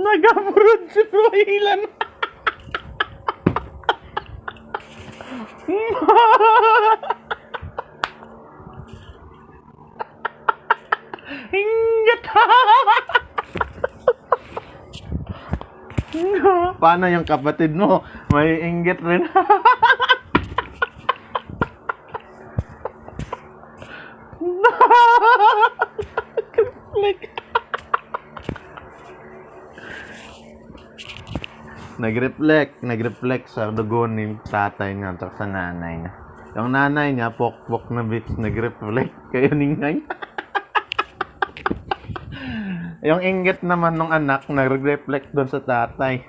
Nagapurod si Roilan. Ingat. Paano yung kapatid mo? May inggit rin. Nag-reflect sa dugo ni tatay niya at sa nanay niya. Yung nanay niya, pok-pok na bitch, nag-reflect kayo ningay. Yung inggit naman ng anak, nag-reflect doon sa tatay.